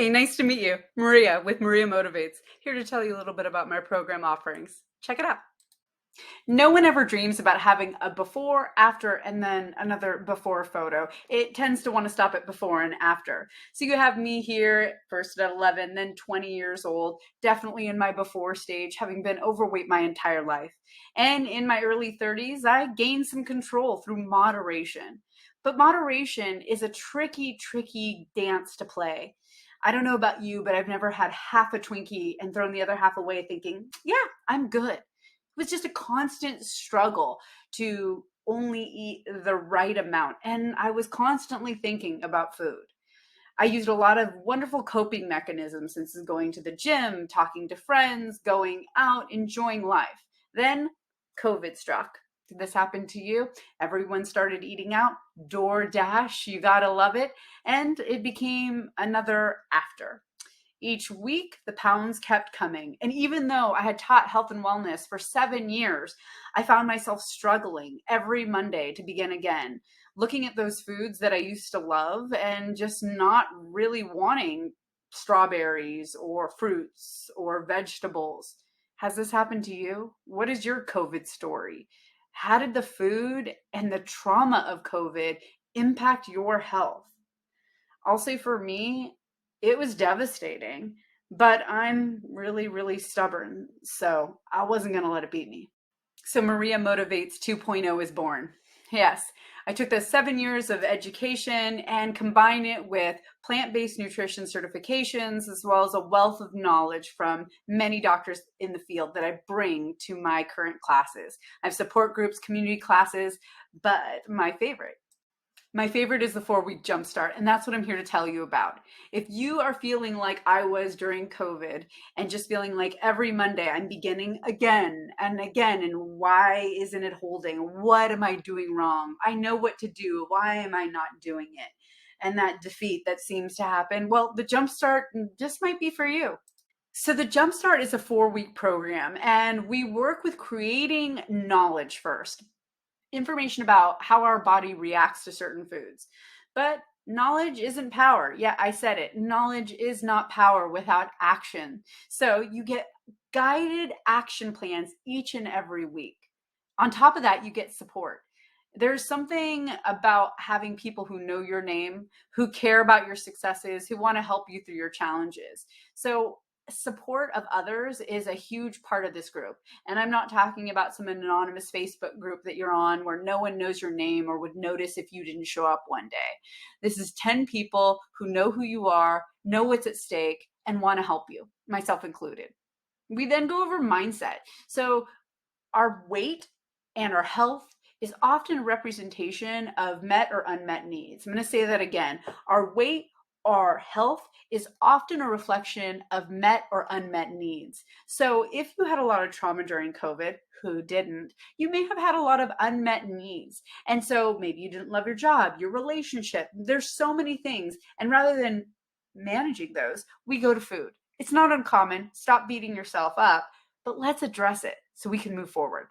Hey, nice to meet you. Maria with Maria Motivates, here to tell you a little bit about my program offerings. Check it out. No one ever dreams about having a before, after, and then another before photo. It tends to want to stop at before and after. So you have me here, first at 11, then 20 years old, definitely in my before stage, having been overweight my entire life. And in my early 30s, I gained some control through moderation. But moderation is a tricky, tricky dance to play. I don't know about you, but I've never had half a Twinkie and thrown the other half away thinking, yeah, I'm good. It was just a constant struggle to only eat the right amount. And I was constantly thinking about food. I used a lot of wonderful coping mechanisms, since going to the gym, talking to friends, going out, enjoying life. Then COVID struck. Did this happen to you? Everyone started eating out, DoorDash, you gotta love it. And it became another after. Each week, the pounds kept coming. And even though I had taught health and wellness for 7 years, I found myself struggling every Monday to begin again, looking at those foods that I used to love and just not really wanting strawberries or fruits or vegetables. Has this happened to you? What is your COVID story? How did the food and the trauma of COVID impact your health? I'll say for me, it was devastating, but I'm really, really stubborn. So I wasn't going to let it beat me. So Maria Motivates 2.0 is born. Yes, I took the 7 years of education and combined it with plant-based nutrition certifications, as well as a wealth of knowledge from many doctors in the field that I bring to my current classes. I have support groups, community classes, but my favorite is the 4-week JumpSTART, and that's what I'm here to tell you about. If you are feeling like I was during COVID and just feeling like every Monday I'm beginning again and again, and why isn't it holding? What am I doing wrong? I know what to do. Why am I not doing it? And that defeat that seems to happen, well, the JumpSTART just might be for you. So the JumpSTART is a 4-week program, and we work with creating knowledge first, information about how our body reacts to certain foods. But knowledge isn't power. Yeah, I said it. Knowledge is not power without action. So you get guided action plans each and every week. On top of that, you get support. There's something about having people who know your name, who care about your successes, who want to help you through your challenges. So support of others is a huge part of this group. And I'm not talking about some anonymous Facebook group that you're on where no one knows your name or would notice if you didn't show up one day. This is 10 people who know who you are, know what's at stake, and want to help you, myself included. We then go over mindset. So our weight and our health is often a representation of met or unmet needs. I'm going to say that again. Our weight, our health is often a reflection of met or unmet needs. So if you had a lot of trauma during COVID, who didn't, you may have had a lot of unmet needs. And so maybe you didn't love your job, your relationship. There's so many things. And rather than managing those, we go to food. It's not uncommon. Stop beating yourself up, but let's address it so we can move forward.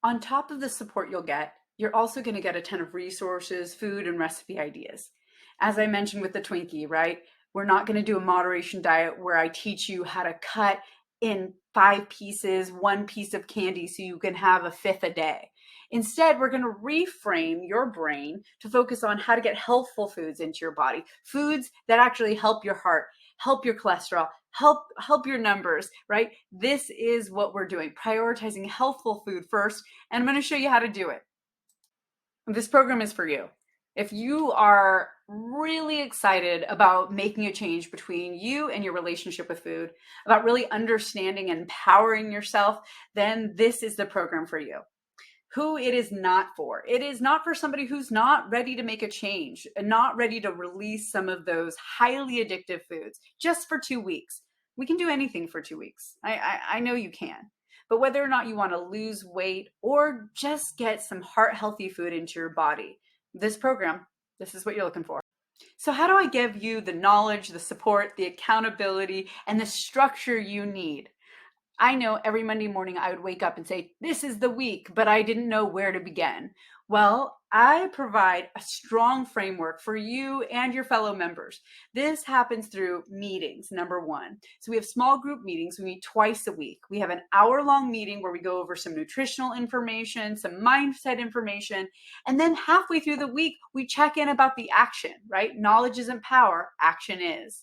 On top of the support you'll get, you're also going to get a ton of resources, food, and recipe ideas. As I mentioned with the Twinkie, right? We're not going to do a moderation diet where I teach you how to cut in 5 pieces, 1 piece of candy so you can have a fifth a day. Instead, we're going to reframe your brain to focus on how to get healthful foods into your body, foods that actually help your heart, help your cholesterol, help your numbers, right? This is what we're doing, prioritizing healthful food first, and I'm going to show you how to do it. This program is for you. If you are really excited about making a change between you and your relationship with food, about really understanding and empowering yourself, then this is the program for you. Who it is not for. It is not for somebody who's not ready to make a change and not ready to release some of those highly addictive foods just for 2 weeks. We can do anything for 2 weeks. I know you can. But whether or not you want to lose weight or just get some heart healthy food into your body, this program, this is what you're looking for. So how do I give you the knowledge, the support, the accountability, and the structure you need? I know every Monday morning I would wake up and say, this is the week, but I didn't know where to begin. Well, I provide a strong framework for you and your fellow members. This happens through meetings, number one. So we have small group meetings. We meet twice a week. We have an hour-long meeting where we go over some nutritional information, some mindset information, and then halfway through the week, we check in about the action, right? Knowledge isn't power, action is.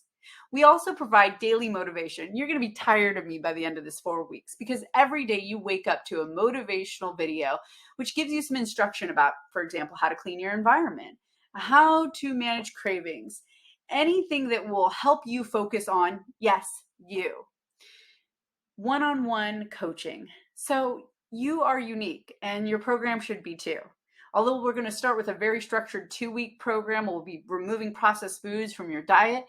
We also provide daily motivation. You're going to be tired of me by the end of this 4 weeks because every day you wake up to a motivational video, which gives you some instruction about, for example, how to clean your environment, how to manage cravings, anything that will help you focus on, yes, you. One-on-one coaching. So you are unique and your program should be too. Although we're going to start with a very structured 2-week program, we'll be removing processed foods from your diet.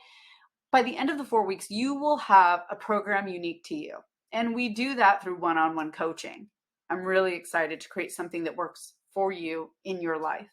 By the end of the 4 weeks, you will have a program unique to you. And we do that through one-on-one coaching. I'm really excited to create something that works for you in your life.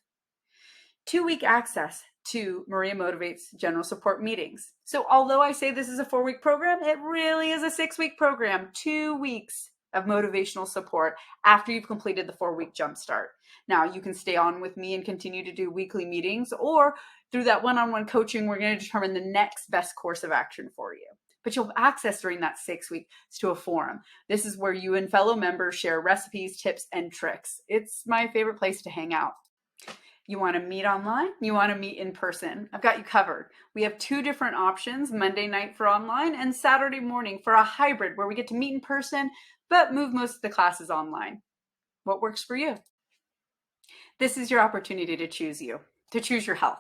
2-week access to Maria Motivates general support meetings. So although I say this is a 4-week program, it really is a 6-week program, 2 weeks of motivational support after you've completed the 4-week JumpSTART. Now you can stay on with me and continue to do weekly meetings, or through that one-on-one coaching, we're going to determine the next best course of action for you. But you'll have access during that 6 weeks to a forum. This is where you and fellow members share recipes, tips, and tricks. It's my favorite place to hang out. You want to meet online? You want to meet in person? I've got you covered. We have 2 different options, Monday night for online and Saturday morning for a hybrid where we get to meet in person, but move most of the classes online. What works for you? This is your opportunity to choose you, to choose your health.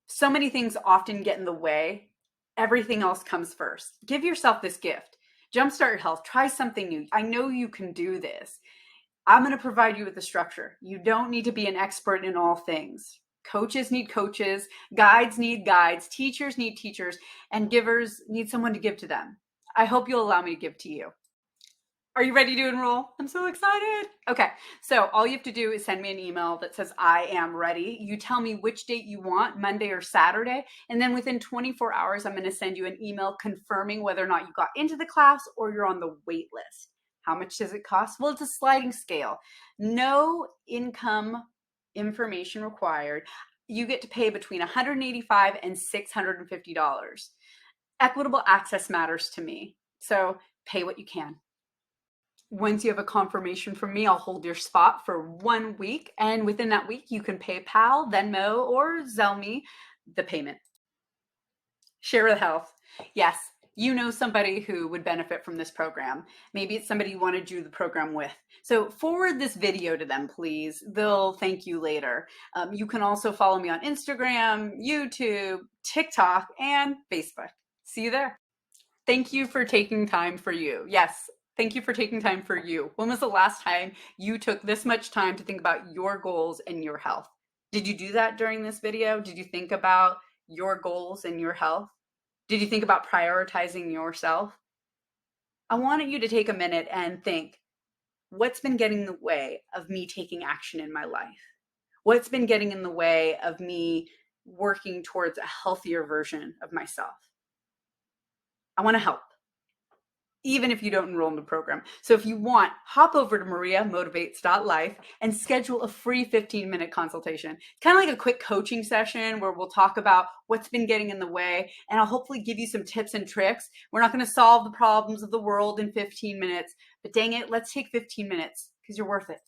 So many things often get in the way. Everything else comes first. Give yourself this gift. Jumpstart your health. Try something new. I know you can do this. I'm going to provide you with the structure. You don't need to be an expert in all things. Coaches need coaches, guides need guides, teachers need teachers, and givers need someone to give to them. I hope you'll allow me to give to you. Are you ready to enroll? I'm so excited. Okay, so all you have to do is send me an email that says I am ready. You tell me which date you want, Monday or Saturday, and then within 24 hours, I'm going to send you an email confirming whether or not you got into the class or you're on the wait list. How much does it cost? Well, it's a sliding scale. No income information required. You get to pay between $185 and $650. Equitable access matters to me, so pay what you can. Once you have a confirmation from me, I'll hold your spot for 1 week, and within that week, you can PayPal, Venmo, or Zelle me the payment. Share the health. Yes, you know somebody who would benefit from this program. Maybe it's somebody you want to do the program with. So forward this video to them, please. They'll thank you later. You can also follow me on Instagram, YouTube, TikTok, and Facebook. See you there. Thank you for taking time for you. Yes, thank you for taking time for you. When was the last time you took this much time to think about your goals and your health? Did you do that during this video? Did you think about your goals and your health? Did you think about prioritizing yourself? I wanted you to take a minute and think, what's been getting in the way of me taking action in my life? What's been getting in the way of me working towards a healthier version of myself? I want to help, even if you don't enroll in the program. So if you want, hop over to mariamotivates.life and schedule a free 15-minute consultation. Kind of like a quick coaching session where we'll talk about what's been getting in the way, and I'll hopefully give you some tips and tricks. We're not going to solve the problems of the world in 15 minutes, but dang it, let's take 15 minutes because you're worth it.